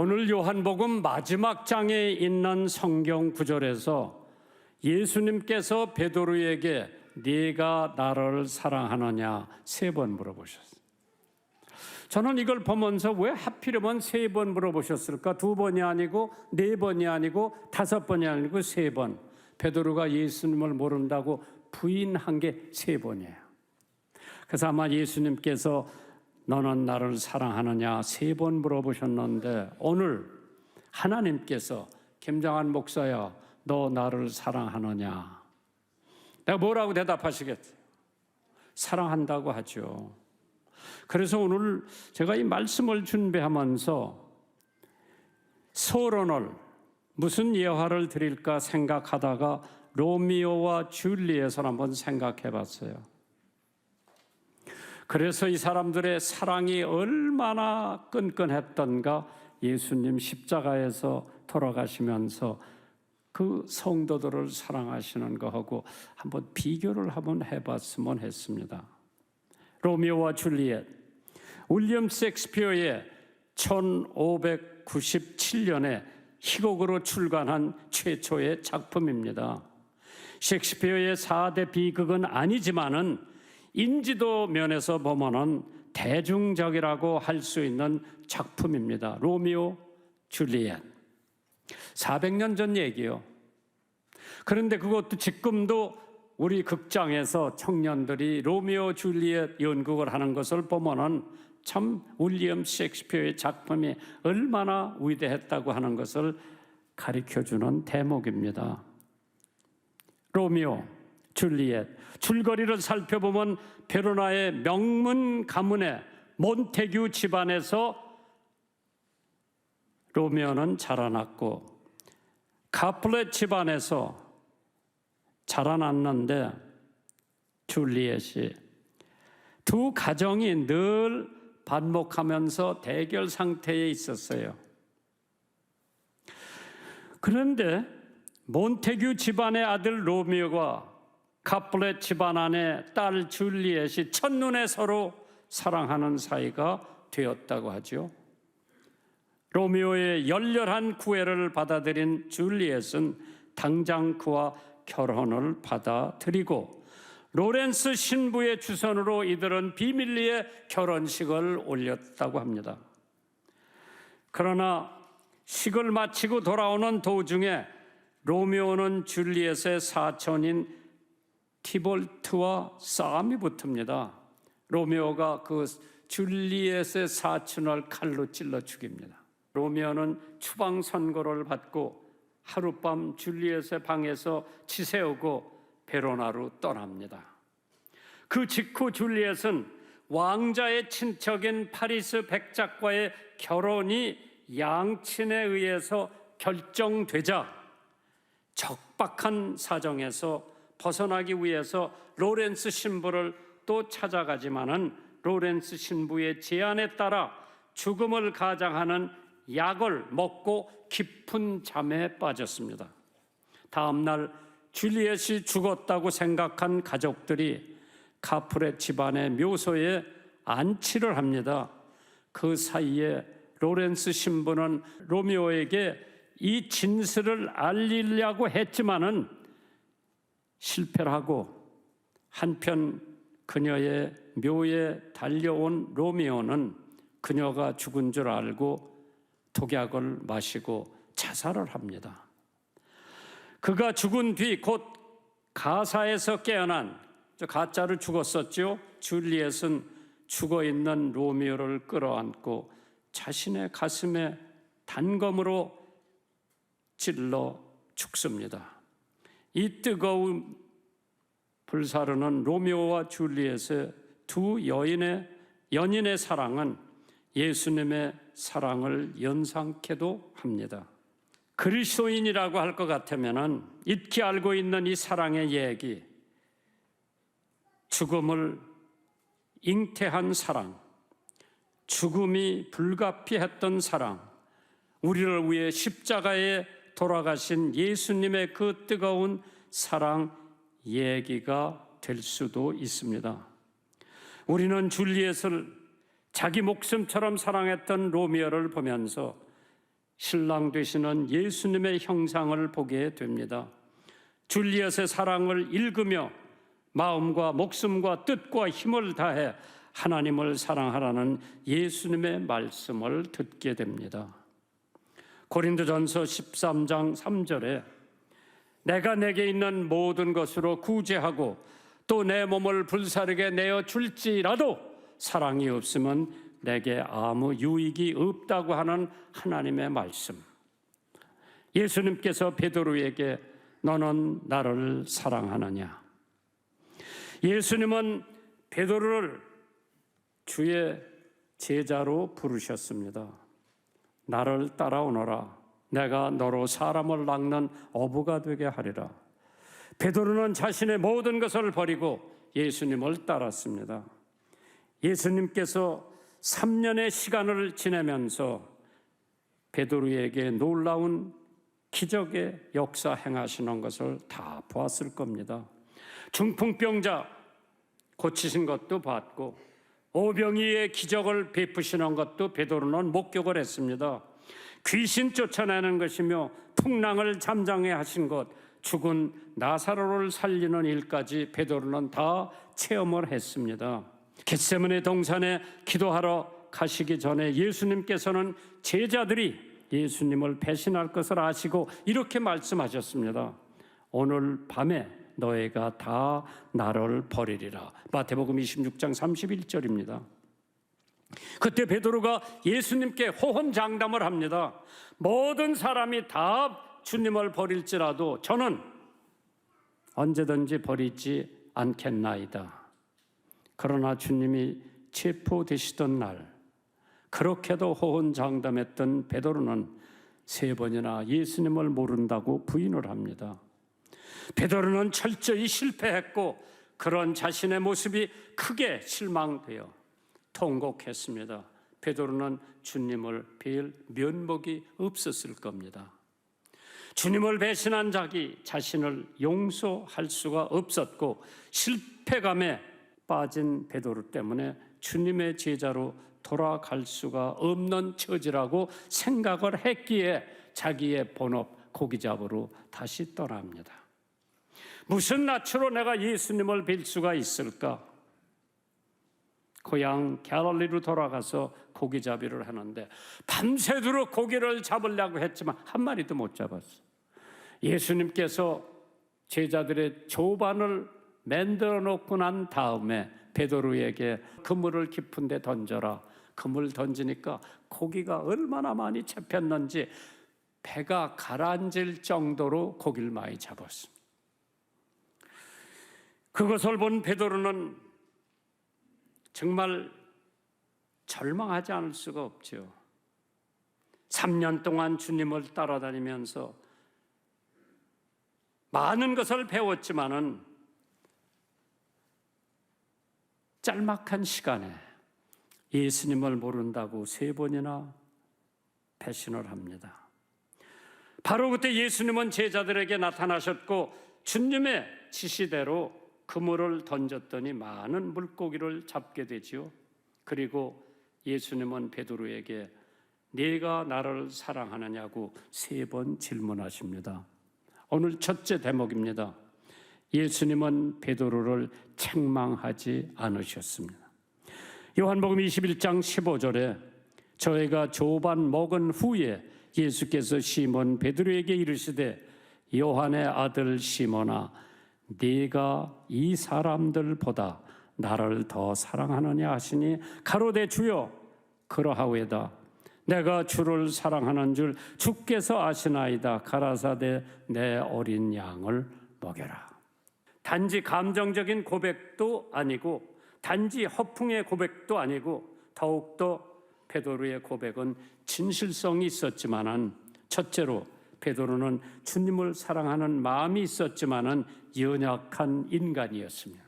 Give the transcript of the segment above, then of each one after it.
오늘 요한복음 마지막 장에 있는 성경 구절에서 예수님께서 베드로에게 네가 나를 사랑하느냐 3번 물어보셨어요. 저는 이걸 보면서 왜 하필이면 3번 물어보셨을까? 2번이 아니고 4번이 아니고 5번이 아니고 3번. 베드로가 예수님을 모른다고 부인한 게 3번이에요. 그래서 아마 예수님께서 너는 나를 사랑하느냐 3번 물어보셨는데 오늘 하나님께서 김정한 목사야 너 나를 사랑하느냐? 내가 뭐라고 대답하시겠어요? 사랑한다고 하죠. 그래서 오늘 제가 이 말씀을 준비하면서 서론을 무슨 예화를 드릴까 생각하다가 로미오와 줄리엣을 한번 생각해 봤어요. 그래서 이 사람들의 사랑이 얼마나 끈끈했던가 예수님 십자가에서 돌아가시면서 그 성도들을 사랑하시는 거하고 한번 비교를 한번 해봤으면 했습니다. 로미오와 줄리엣, 윌리엄 셰익스피어의 1597년에 희곡으로 출간한 최초의 작품입니다. 셰익스피어의 4대 비극은 아니지만은 인지도 면에서 보면은 대중적이라고 할 수 있는 작품입니다. 로미오, 줄리엣. 400년 전 얘기요. 그런데 그것도 지금도 우리 극장에서 청년들이 로미오, 줄리엣 연극을 하는 것을 보면은 참 윌리엄 셰익스피어의 작품이 얼마나 위대했다고 하는 것을 가르쳐주는 대목입니다. 로미오, 줄리엣. 줄거리를 살펴보면 베로나의 명문 가문의 몬테규 집안에서 로미오는 자라났고 카플렛 집안에서 자라났는데 줄리엣이 두 가정이 늘 반목하면서 대결 상태에 있었어요. 그런데 몬테규 집안의 아들 로미오가 카플렛 집안 안의 딸 줄리엣이 첫눈에 서로 사랑하는 사이가 되었다고 하죠. 로미오의 열렬한 구애를 받아들인 줄리엣은 당장 그와 결혼을 받아들이고 로렌스 신부의 주선으로 이들은 비밀리에 결혼식을 올렸다고 합니다. 그러나 식을 마치고 돌아오는 도중에 로미오는 줄리엣의 사촌인 티볼트와 싸움이 붙습니다. 로미오가 그 줄리엣의 사촌을 칼로 찔러 죽입니다. 로미오는 추방 선고를 받고 하룻밤 줄리엣의 방에서 지새우고 베로나로 떠납니다. 그 직후 줄리엣은 왕자의 친척인 파리스 백작과의 결혼이 양친에 의해서 결정되자 적박한 사정에서 벗어나기 위해서 로렌스 신부를 또 찾아가지만은 로렌스 신부의 제안에 따라 죽음을 가장하는 약을 먹고 깊은 잠에 빠졌습니다. 다음 날 줄리엣이 죽었다고 생각한 가족들이 카플렛 집안의 묘소에 안치를 합니다. 그 사이에 로렌스 신부는 로미오에게 이 진술을 알리려고 했지만은 실패를 하고 한편 그녀의 묘에 달려온 로미오는 그녀가 죽은 줄 알고 독약을 마시고 자살을 합니다. 그가 죽은 뒤 곧 가사에서 깨어난 가짜로 죽었었죠. 줄리엣은 죽어있는 로미오를 끌어안고 자신의 가슴에 단검으로 찔러 죽습니다. 이 뜨거운 불사르는 로미오와 줄리엣의 두 연인의 사랑은 예수님의 사랑을 연상케도 합니다. 그리스도인이라고 할 것 같으면 익히 알고 있는 이 사랑의 얘기, 죽음을 잉태한 사랑, 죽음이 불가피했던 사랑, 우리를 위해 십자가에 돌아가신 예수님의 그 뜨거운 사랑 얘기가 될 수도 있습니다. 우리는 줄리엣을 자기 목숨처럼 사랑했던 로미오를 보면서 신랑 되시는 예수님의 형상을 보게 됩니다. 줄리엣의 사랑을 읽으며 마음과 목숨과 뜻과 힘을 다해 하나님을 사랑하라는 예수님의 말씀을 듣게 됩니다. 고린도전서 13장 3절에 내가 내게 있는 모든 것으로 구제하고 또 내 몸을 불사르게 내어 줄지라도 사랑이 없으면 내게 아무 유익이 없다고 하는 하나님의 말씀. 예수님께서 베드로에게 너는 나를 사랑하느냐? 예수님은 베드로를 주의 제자로 부르셨습니다. 나를 따라오너라. 내가 너로 사람을 낚는 어부가 되게 하리라. 베드로는 자신의 모든 것을 버리고 예수님을 따랐습니다. 예수님께서 3년의 시간을 지내면서 베드로에게 놀라운 기적의 역사 행하시는 것을 다 보았을 겁니다. 중풍병자 고치신 것도 봤고 오병이의 기적을 베푸시는 것도 베드로는 목격을 했습니다. 귀신 쫓아내는 것이며 풍랑을 잠잠해 하신 것, 죽은 나사로를 살리는 일까지 베드로는 다 체험을 했습니다. 겟세마네 동산에 기도하러 가시기 전에 예수님께서는 제자들이 예수님을 배신할 것을 아시고 이렇게 말씀하셨습니다. 오늘 밤에 너희가 다 나를 버리리라. 마태복음 26장 31절입니다. 그때 베드로가 예수님께 호언장담을 합니다. 모든 사람이 다 주님을 버릴지라도 저는 언제든지 버리지 않겠나이다. 그러나 주님이 체포되시던 날 그렇게도 호언장담했던 베드로는 3번이나 예수님을 모른다고 부인을 합니다. 베드로는 철저히 실패했고 그런 자신의 모습이 크게 실망되어 통곡했습니다. 베드로는 주님을 뵐 면목이 없었을 겁니다. 주님을 배신한 자신을 용서할 수가 없었고 실패감에 빠진 베드로 때문에 주님의 제자로 돌아갈 수가 없는 처지라고 생각을 했기에 자기의 본업 고기잡으로 다시 떠납니다. 무슨 낯으로 내가 예수님을 뵐 수가 있을까? 고향 갈릴리로 돌아가서 고기잡이를 하는데 밤새도록 고기를 잡으려고 했지만 한 마리도 못 잡았어. 예수님께서 제자들의 조반을 만들어 놓고 난 다음에 베드로에게 그물을 깊은 데 던져라. 그물 던지니까 고기가 얼마나 많이 잡혔는지 배가 가라앉을 정도로 고기를 많이 잡았습니다. 그것을 본 베드로는 정말 절망하지 않을 수가 없죠. 3년 동안 주님을 따라다니면서 많은 것을 배웠지만은 짤막한 시간에 예수님을 모른다고 3번이나 배신을 합니다. 바로 그때 예수님은 제자들에게 나타나셨고 주님의 지시대로 그물을 던졌더니 많은 물고기를 잡게 되지요. 그리고 예수님은 베드로에게 네가 나를 사랑하느냐고 3번 질문하십니다. 오늘 첫째 대목입니다. 예수님은 베드로를 책망하지 않으셨습니다. 요한복음 21장 15절에 저희가 조반 먹은 후에 예수께서 시몬 베드로에게 이르시되 요한의 아들 시몬아 네가 이 사람들보다 나를 더 사랑하느냐 하시니 가로되 주여 그러하오이다. 내가 주를 사랑하는 줄 주께서 아시나이다. 가라사대 내 어린 양을 먹여라. 단지 감정적인 고백도 아니고 단지 허풍의 고백도 아니고 더욱더 베드로의 고백은 진실성이 있었지만은 첫째로 베드로는 주님을 사랑하는 마음이 있었지만은 연약한 인간이었습니다.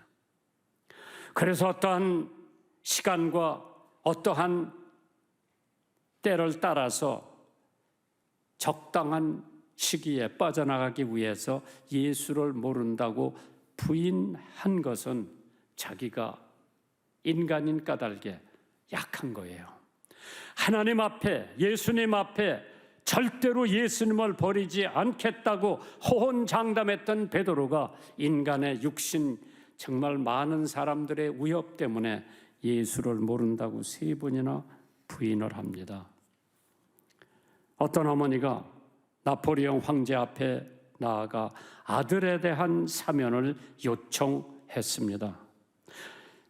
그래서 어떠한 시간과 어떠한 때를 따라서 적당한 시기에 빠져나가기 위해서 예수를 모른다고 부인한 것은 자기가 인간인 까닭에 약한 거예요. 하나님 앞에 예수님 앞에 절대로 예수님을 버리지 않겠다고 호언장담했던 베드로가 인간의 육신, 정말 많은 사람들의 위협 때문에 예수를 모른다고 3번이나 부인을 합니다. 어떤 어머니가 나폴레옹 황제 앞에 나아가 아들에 대한 사면을 요청했습니다.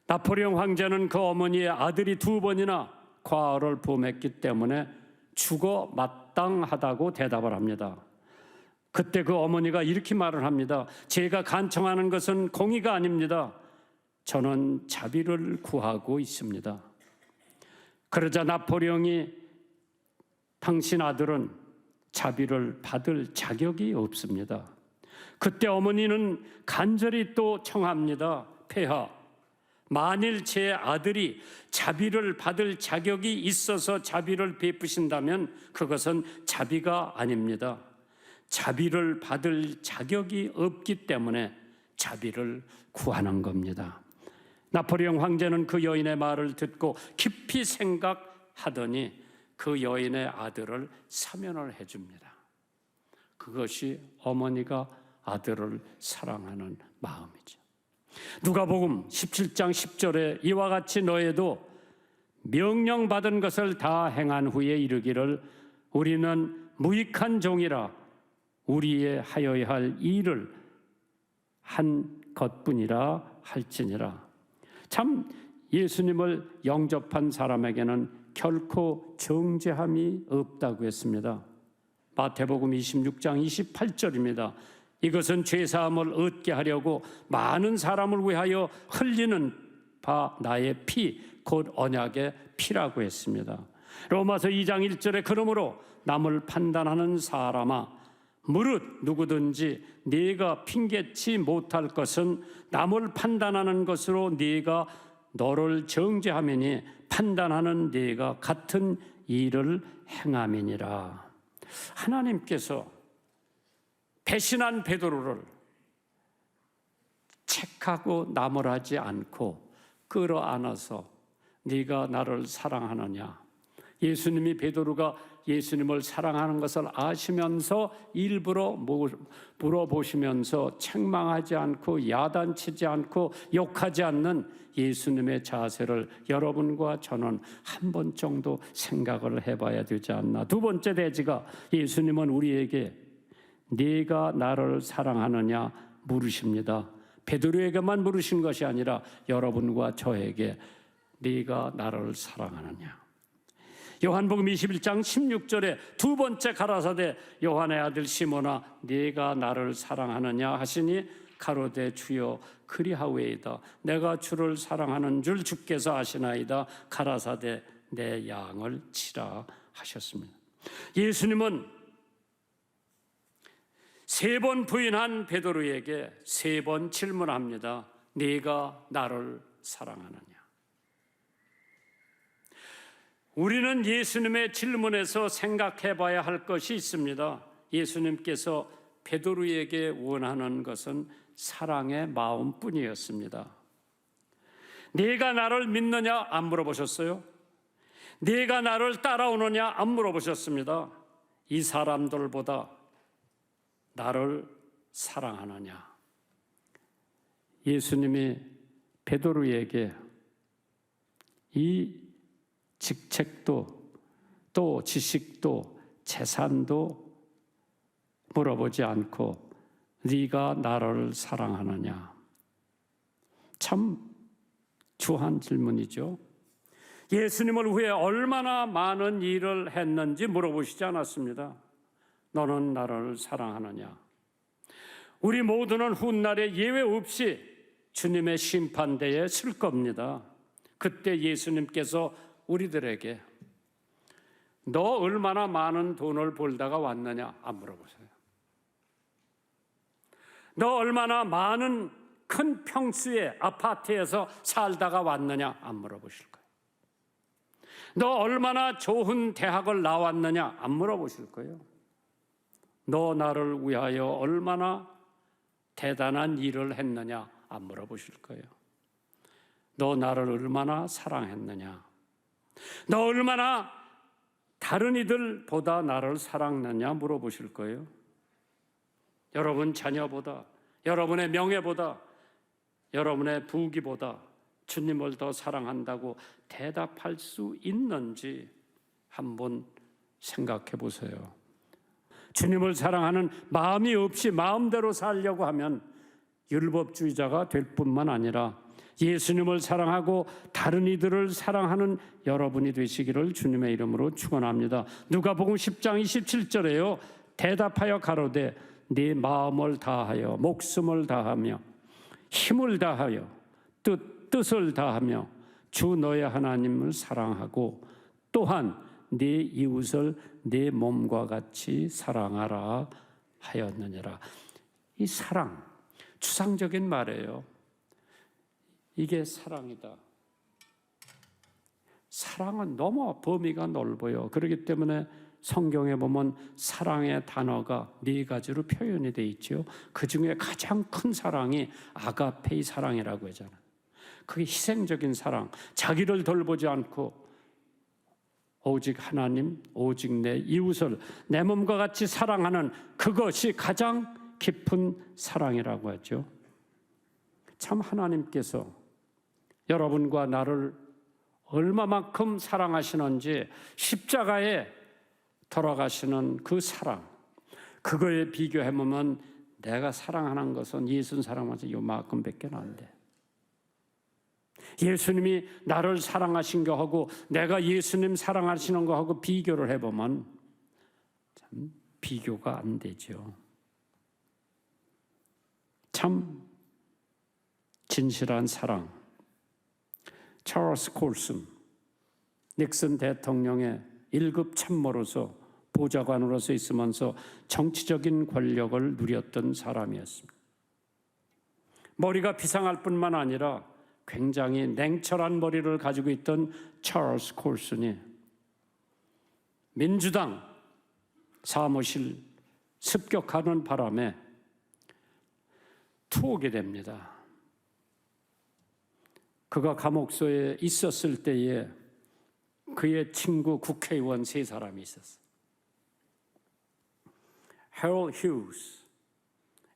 나폴레옹 황제는 그 어머니의 아들이 2번이나 과거를 범했기 때문에 죽어 마땅하다고 대답을 합니다. 그때 그 어머니가 이렇게 말을 합니다. 제가 간청하는 것은 공의가 아닙니다. 저는 자비를 구하고 있습니다. 그러자 나폴레옹이 당신 아들은 자비를 받을 자격이 없습니다. 그때 어머니는 간절히 또 청합니다. 폐하, 만일 제 아들이 자비를 받을 자격이 있어서 자비를 베푸신다면 그것은 자비가 아닙니다. 자비를 받을 자격이 없기 때문에 자비를 구하는 겁니다. 나폴레옹 황제는 그 여인의 말을 듣고 깊이 생각하더니 그 여인의 아들을 사면을 해줍니다. 그것이 어머니가 아들을 사랑하는 마음이죠. 누가복음 17장 10절에 이와 같이 너희도 명령받은 것을 다 행한 후에 이르기를 우리는 무익한 종이라 우리의 하여야 할 일을 한 것뿐이라 할지니라. 참 예수님을 영접한 사람에게는 결코 정죄함이 없다고 했습니다. 마태복음 26장 28절입니다. 이것은 죄사함을 얻게 하려고 많은 사람을 위하여 흘리는 바 나의 피, 곧 언약의 피라고 했습니다. 로마서 2장 1절에 그러므로 남을 판단하는 사람아 무릇 누구든지 네가 핑계치 못할 것은 남을 판단하는 것으로 네가 너를 정죄하매니 판단하는 네가 같은 일을 행함이니라. 하나님께서 배신한 베드로를 책하고 나무라지 않고 끌어안아서 네가 나를 사랑하느냐. 예수님이 베드로가 예수님을 사랑하는 것을 아시면서 일부러 물어보시면서 책망하지 않고 야단치지 않고 욕하지 않는 예수님의 자세를 여러분과 저는 한 번 정도 생각을 해봐야 되지 않나. 2번째 대지가 예수님은 우리에게 네가 나를 사랑하느냐 물으십니다. 베드로에게만 물으신 것이 아니라 여러분과 저에게 네가 나를 사랑하느냐. 요한복음 21장 16절에 2번째 가라사대 요한의 아들 시몬아 네가 나를 사랑하느냐 하시니 가로되 주여 그리하오이다. 내가 주를 사랑하는 줄 주께서 아시나이다. 가라사대 내 양을 치라 하셨습니다. 예수님은 3번 부인한 베드로에게 3번 질문합니다. 네가 나를 사랑하느냐. 우리는 예수님의 질문에서 생각해 봐야 할 것이 있습니다. 예수님께서 베드로에게 원하는 것은 사랑의 마음뿐이었습니다. 네가 나를 믿느냐 안 물어보셨어요? 네가 나를 따라오느냐 안 물어보셨습니다. 이 사람들보다 나를 사랑하느냐. 예수님이 베드로에게 이 직책도 또 지식도 재산도 물어보지 않고 네가 나를 사랑하느냐. 참 주한 질문이죠. 예수님을 위해 얼마나 많은 일을 했는지 물어보시지 않았습니다. 너는 나를 사랑하느냐. 우리 모두는 훗날에 예외 없이 주님의 심판대에 설 겁니다. 그때 예수님께서 우리들에게 너 얼마나 많은 돈을 벌다가 왔느냐 안 물어보세요. 너 얼마나 많은 큰 평수의 아파트에서 살다가 왔느냐 안 물어보실 거예요. 너 얼마나 좋은 대학을 나왔느냐 안 물어보실 거예요. 너 나를 위하여 얼마나 대단한 일을 했느냐 안 물어보실 거예요. 너 나를 얼마나 사랑했느냐. 너 얼마나 다른 이들보다 나를 사랑하느냐 물어보실 거예요. 여러분 자녀보다, 여러분의 명예보다, 여러분의 부귀보다 주님을 더 사랑한다고 대답할 수 있는지 한번 생각해 보세요. 주님을 사랑하는 마음이 없이 마음대로 살려고 하면 율법주의자가 될 뿐만 아니라 예수님을 사랑하고 다른 이들을 사랑하는 여러분이 되시기를 주님의 이름으로 축원합니다. 누가복음 10장 27절에요. 대답하여 가로되 네 마음을 다하여 목숨을 다하며 힘을 다하여 뜻을 다하며 주 너의 하나님을 사랑하고 또한 네 이웃을 네 몸과 같이 사랑하라 하였느니라. 이 사랑, 추상적인 말이에요. 이게 사랑이다. 사랑은 너무 범위가 넓어요. 그렇기 때문에 성경에 보면 사랑의 단어가 네 가지로 표현이 돼 있죠. 그 중에 가장 큰 사랑이 아가페의 사랑이라고 하잖아요. 그게 희생적인 사랑, 자기를 돌보지 않고 오직 하나님, 오직 내 이웃을 내 몸과 같이 사랑하는 그것이 가장 깊은 사랑이라고 하죠. 참 하나님께서 여러분과 나를 얼마만큼 사랑하시는지 십자가에 돌아가시는 그 사랑, 그거에 비교해보면 내가 사랑하는 것은 예수님 사랑하면서 요만큼밖에 안 돼. 예수님이 나를 사랑하신 거하고 내가 예수님 사랑하시는 거하고 비교를 해보면 참 비교가 안 되죠. 참 진실한 사랑. 찰스 콜슨, 닉슨 대통령의 1급 참모로서 보좌관으로서 있으면서 정치적인 권력을 누렸던 사람이었습니다. 머리가 비상할 뿐만 아니라 굉장히 냉철한 머리를 가지고 있던 찰스 콜슨이 민주당 사무실 습격하는 바람에 투옥이 됩니다. 그가 감옥소에 있었을 때에 그의 친구 국회의원 3사람이 있었어요. 해럴 휴스,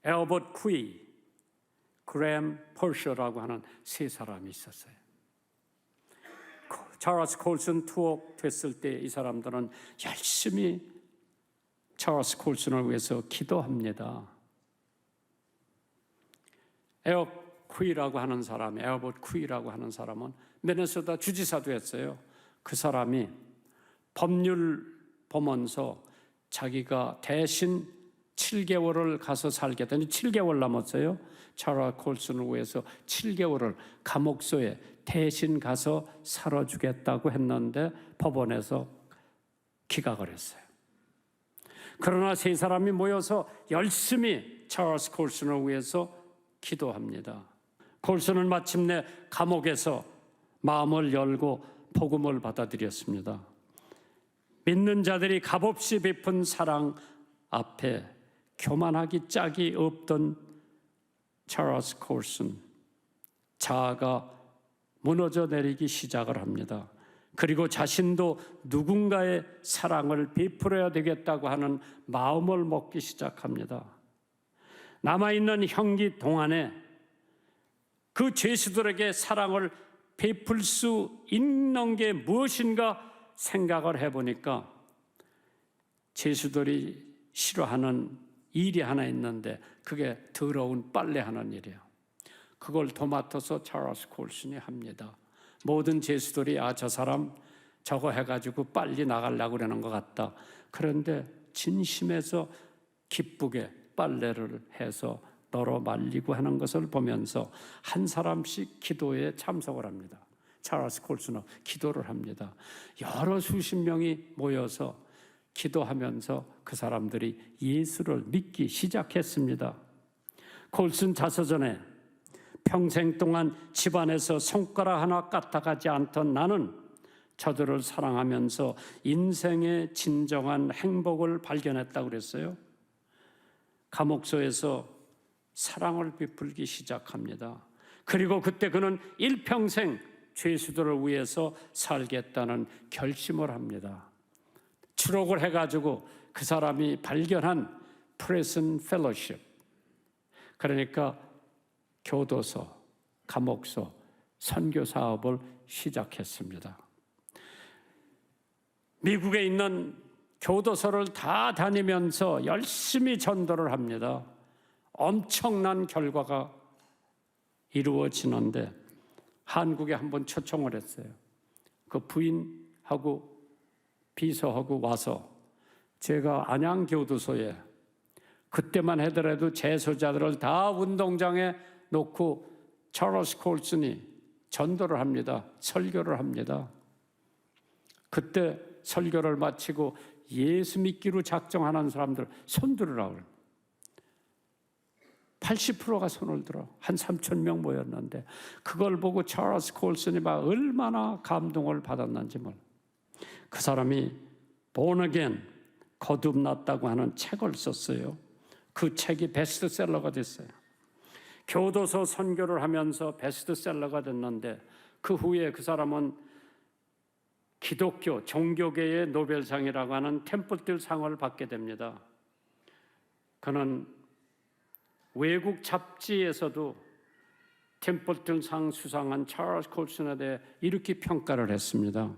엘버트 퀴, 그램 퍼셔라고 하는 3사람이 있었어요. 찰스 콜슨 투옥됐을 때 이 사람들은 열심히 찰스 콜슨을 위해서 기도합니다. 엘버트 퀴라고 하는 사람, 엘버트 퀴라고 하는 사람은 미네소타 주지사도 했어요. 그 사람이 법률 보면서 자기가 대신 7개월을 가서 살겠다니 7개월 남았어요. 찰스 콜슨을 위해서 7개월을 감옥소에 대신 가서 살아주겠다고 했는데 법원에서 기각을 했어요. 그러나 3사람이 모여서 열심히 찰스 콜슨을 위해서 기도합니다. 콜슨은 마침내 감옥에서 마음을 열고 복음을 받아들였습니다. 믿는 자들이 값없이 베푼 사랑 앞에 교만하기 짝이 없던 찰스 콜슨, 자아가 무너져 내리기 시작을 합니다. 그리고 자신도 누군가의 사랑을 베풀어야 되겠다고 하는 마음을 먹기 시작합니다. 남아있는 형기 동안에 그 죄수들에게 사랑을 베풀 수 있는 게 무엇인가 생각을 해보니까 죄수들이 싫어하는 일이 하나 있는데 그게 더러운 빨래하는 일이에요. 그걸 도맡아서 찰스 콜슨이 합니다. 모든 죄수들이 저 사람 저거 해가지고 빨리 나가려고 그러는 것 같다. 그런데 진심에서 기쁘게 빨래를 해서 널어 말리고 하는 것을 보면서 한 사람씩 기도에 참석을 합니다. 찰스 콜슨은 기도를 합니다. 여러 수십 명이 모여서 기도하면서 그 사람들이 예수를 믿기 시작했습니다. 콜슨 자서전에 평생 동안 집안에서 손가락 하나 까딱하지 않던 나는 저들을 사랑하면서 인생의 진정한 행복을 발견했다고 그랬어요. 감옥소에서 사랑을 베풀기 시작합니다. 그리고 그때 그는 일평생 죄수들을 위해서 살겠다는 결심을 합니다. 추록을 해가지고 그 사람이 발견한 프레슨 펠로십, 그러니까 교도소, 감옥소, 선교 사업을 시작했습니다. 미국에 있는 교도소를 다 다니면서 열심히 전도를 합니다. 엄청난 결과가 이루어지는데 한국에 한번 초청을 했어요. 그 부인하고 비서하고 와서 제가 안양교도소에 그때만 하더라도 재소자들을 다 운동장에 놓고 찰스 콜슨이 전도를 합니다. 설교를 합니다. 그때 설교를 마치고 예수 믿기로 작정하는 사람들 손 들으라고 80%가 손을 들어. 한 3,000명 모였는데 그걸 보고 찰스 콜슨이 막 얼마나 감동을 받았는지 몰라. 그 사람이 Born Again, 거듭났다고 하는 책을 썼어요. 그 책이 베스트셀러가 됐어요. 교도소 선교를 하면서 베스트셀러가 됐는데 그 후에 그 사람은 기독교 종교계의 노벨상이라고 하는 템플길 상을 받게 됩니다. 그는 외국 잡지에서도 템플길 상 수상한 찰스 콜슨에 대해 이렇게 평가를 했습니다.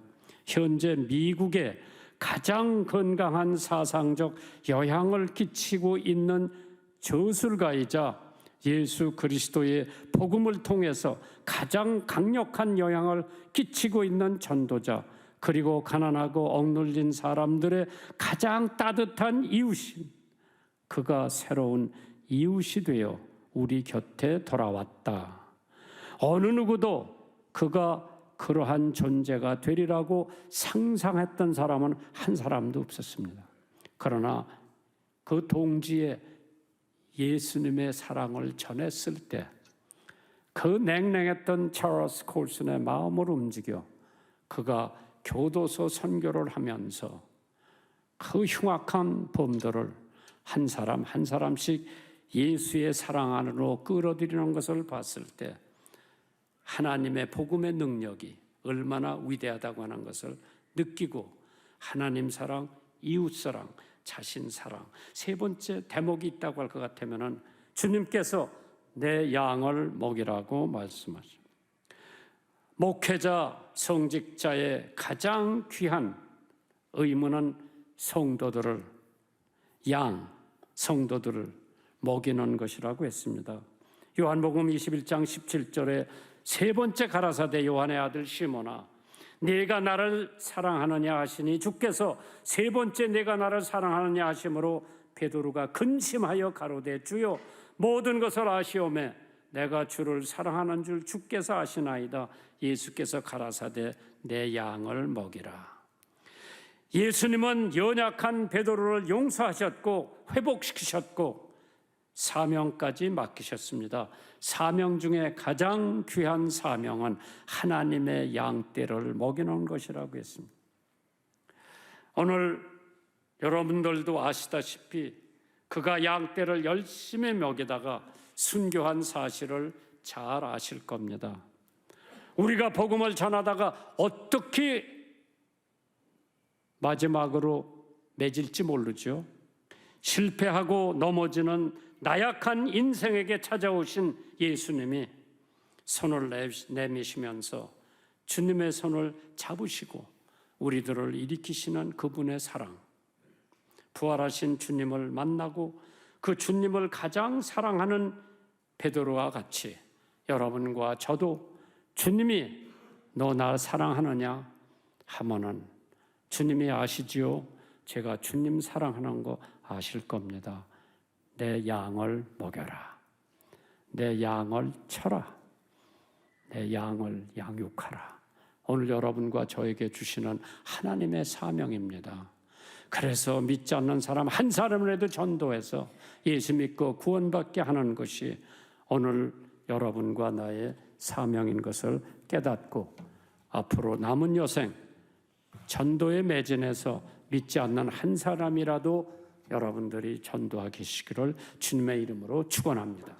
현재 미국에 가장 건강한 사상적 영향을 끼치고 있는 저술가이자 예수 그리스도의 복음을 통해서 가장 강력한 영향을 끼치고 있는 전도자, 그리고 가난하고 억눌린 사람들의 가장 따뜻한 이웃인, 그가 새로운 이웃이 되어 우리 곁에 돌아왔다. 어느 누구도 그가 그러한 존재가 되리라고 상상했던 사람은 한 사람도 없었습니다. 그러나 그 동지에 예수님의 사랑을 전했을 때 그 냉랭했던 찰스 콜슨의 마음을 움직여 그가 교도소 선교를 하면서 그 흉악한 범들을 한 사람 한 사람씩 예수의 사랑 안으로 끌어들이는 것을 봤을 때 하나님의 복음의 능력이 얼마나 위대하다고 하는 것을 느끼고 하나님 사랑, 이웃 사랑, 자신 사랑, 세 번째 대목이 있다고 할 것 같으면 주님께서 내 양을 먹이라고 말씀하십니다. 목회자, 성직자의 가장 귀한 의무는 성도들을, 성도들을 먹이는 것이라고 했습니다. 요한복음 21장 17절에 세 번째 가라사대 요한의 아들 시몬아, 네가 나를 사랑하느냐 하시니 주께서 세 번째 네가 나를 사랑하느냐 하심으로 베드로가 근심하여 가로되 주여 모든 것을 아시오매 내가 주를 사랑하는 줄 주께서 아시나이다. 예수께서 가라사대 내 양을 먹이라. 예수님은 연약한 베드로를 용서하셨고 회복시키셨고 사명까지 맡기셨습니다. 사명 중에 가장 귀한 사명은 하나님의 양떼를 먹이는 것이라고 했습니다. 오늘 여러분들도 아시다시피 그가 양떼를 열심히 먹이다가 순교한 사실을 잘 아실 겁니다. 우리가 복음을 전하다가 어떻게 마지막으로 맺을지 모르죠. 실패하고 넘어지는 나약한 인생에게 찾아오신 예수님이 손을 내미시면서 주님의 손을 잡으시고 우리들을 일으키시는 그분의 사랑, 부활하신 주님을 만나고 그 주님을 가장 사랑하는 베드로와 같이 여러분과 저도 주님이 너 나 사랑하느냐 하면은 주님이 아시지요? 제가 주님 사랑하는 거 아실 겁니다. 내 양을 먹여라. 내 양을 쳐라. 내 양을 양육하라. 오늘 여러분과 저에게 주시는 하나님의 사명입니다. 그래서 믿지 않는 사람 한 사람이라도 전도해서 예수 믿고 구원받게 하는 것이 오늘 여러분과 나의 사명인 것을 깨닫고 앞으로 남은 여생 전도에 매진해서 믿지 않는 한 사람이라도 여러분들이 전도하시기를 주님의 이름으로 축원합니다.